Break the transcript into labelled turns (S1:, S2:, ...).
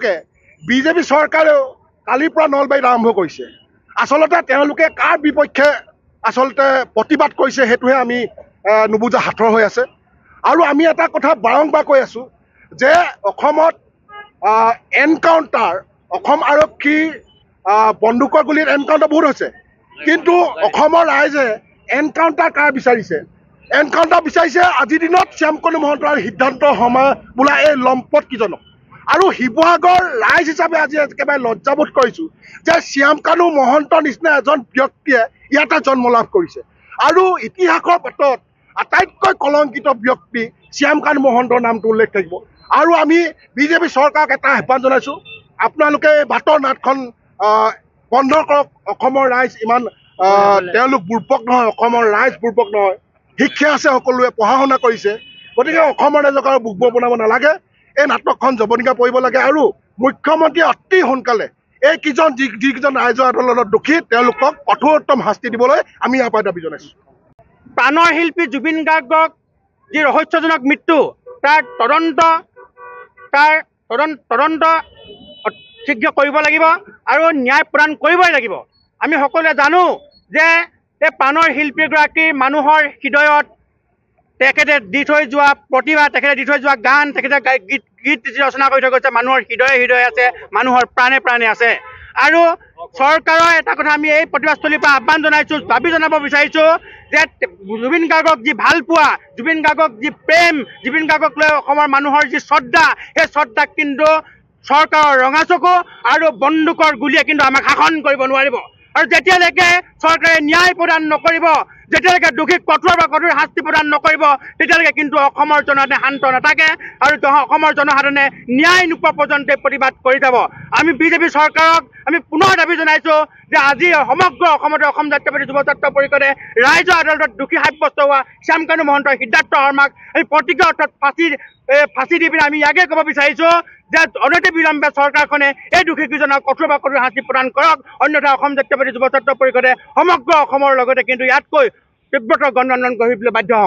S1: তেওঁলোকে বিজেপি চৰকাৰেও কালিৰ পৰা নলবাৰীত আৰম্ভ কৰিছে। আচলতে তেওঁলোকে কাৰ বিপক্ষে আচলতে প্ৰতিবাদ কৰিছে সেইটোহে আমি নুবুজা হাতৰ হৈ আছে। আৰু আমি এটা কথা বাৰম্বাৰ কৈ আছোঁ যে অসমত এনকাউণ্টাৰ, অসম আৰক্ষীৰ বন্দুকৰ গুলীত এনকাউণ্টাৰ বহুত হৈছে, কিন্তু অসমৰ ৰাইজে এনকাউণ্টাৰ কাৰ বিচাৰিছে? এনকাউণ্টাৰ বিচাৰিছে আজিৰ দিনত শ্যামকানু মহন্ত আৰু সিদ্ধাৰ্থ শৰ্মা বোলা এই লম্পটকেইজনক। আৰু শিৱসাগৰ ৰাইজ হিচাপে আজি একেবাৰে লজ্জাবোধ কৰিছোঁ যে শ্যামকানু মহন্তৰ নিচিনা এজন ব্যক্তিয়ে ইয়াতে জন্ম লাভ কৰিছে। আৰু ইতিহাসৰ পাতত আটাইতকৈ কলংকিত ব্যক্তি শ্যামকানু মহন্তৰ নামটো উল্লেখ থাকিব। আৰু আমি বিজেপি চৰকাৰক এটা আহ্বান জনাইছোঁ, আপোনালোকে বাটৰ নাটখন বন্ধ কৰক। অসমৰ ৰাইজ ইমান তেওঁলোক বুৰ্বক নহয়, অসমৰ ৰাইজ বুৰ্বক নহয়, শিক্ষা আছে, সকলোৱে পঢ়া শুনা কৰিছে। গতিকে অসমৰ ৰাইজক আৰু বুৰ্বক বনাব নালাগে, এই নাটকখন জৱনিকা পৰিব লাগে। আৰু মুখ্যমন্ত্ৰীয়ে অতি সোনকালে এইকেইজন যিকেইজন ৰাইজৰ আদালতত দোষী তেওঁলোকক কঠোৰতম শাস্তি দিবলৈ আমি ইয়াৰ পৰা দাবী জনাইছোঁ।
S2: প্ৰাণৰ শিল্পী জুবিন গাৰ্গক যি ৰহস্যজনক মৃত্যু, তাৰ তদন্ত শীঘ্ৰ কৰিব লাগিব আৰু ন্যায় প্ৰদান কৰিবই লাগিব। আমি সকলোৱে জানো যে এই প্ৰাণৰ শিল্পীগৰাকী মানুহৰ হৃদয়ত তেখেতে দি থৈ যোৱা প্ৰতিভা, তেখেতে দি থৈ যোৱা গান, তেখেতে গীত ৰচনা কৰি থৈ গৈছে, মানুহৰ হৃদয়ে হৃদয়ে আছে, মানুহৰ প্ৰাণে প্ৰাণে আছে। আৰু চৰকাৰৰ এটা কথা আমি এই প্ৰতিবাদস্থলীৰ পৰা আহ্বান জনাইছোঁ, দাবী জনাব বিচাৰিছোঁ যে জুবিন গাৰ্গক যি ভাল পোৱা, জুবিন গাৰ্গক যি প্ৰেম, জুবিন গাৰ্গক লৈ অসমৰ মানুহৰ যি শ্ৰদ্ধা, সেই শ্ৰদ্ধাক কিন্তু চৰকাৰৰ ৰঙা চকু আৰু বন্দুকৰ গুলীয়ে কিন্তু আমাক শাসন কৰিব নোৱাৰিব। আৰু যেতিয়ালৈকে চৰকাৰে ন্যায় প্ৰদান নকৰিব, যেতিয়ালৈকে দোষীক কঠোৰ বা কঠোৰ শাস্তি প্ৰদান নকৰিব, তেতিয়ালৈকে কিন্তু অসমৰ জনসাধাৰণে শান্ত নাথাকে আৰু অসমৰ জনসাধাৰণে ন্যায় নোপোৱা পৰ্যন্ত প্ৰতিবাদ কৰি যাব। আমি বিজেপি চৰকাৰক আমি পুনৰ দাবী জনাইছোঁ যে আজি সমগ্ৰ অসমতে অসম জাতীয়বাদী যুৱ ছাত্ৰ পৰিষদে ৰাইজৰ আদালতত দোষী সাব্যস্ত হোৱা শ্যামকানু মহন্ত, সিদ্ধাৰ্থ শৰ্মাক আমি প্ৰতিজ্ঞা অৰ্থত ফাঁচি দি পিনে আমি ইয়াকে ক'ব বিচাৰিছোঁ যে অনতি বিলম্বে চৰকাৰখনে এই দোষীকেইজনক কঠোৰ বা কঠোৰ শাস্তি প্ৰদান কৰক, অন্যথা অসম জাতীয়বাদী যুৱ ছাত্ৰ পৰিষদে সমগ্ৰ অসমৰ লগতে কিন্তু ইয়াতকৈ তীব্ৰতৰ গণ আন্দোলন গঢ়িবলৈ বাধ্য হ'ম।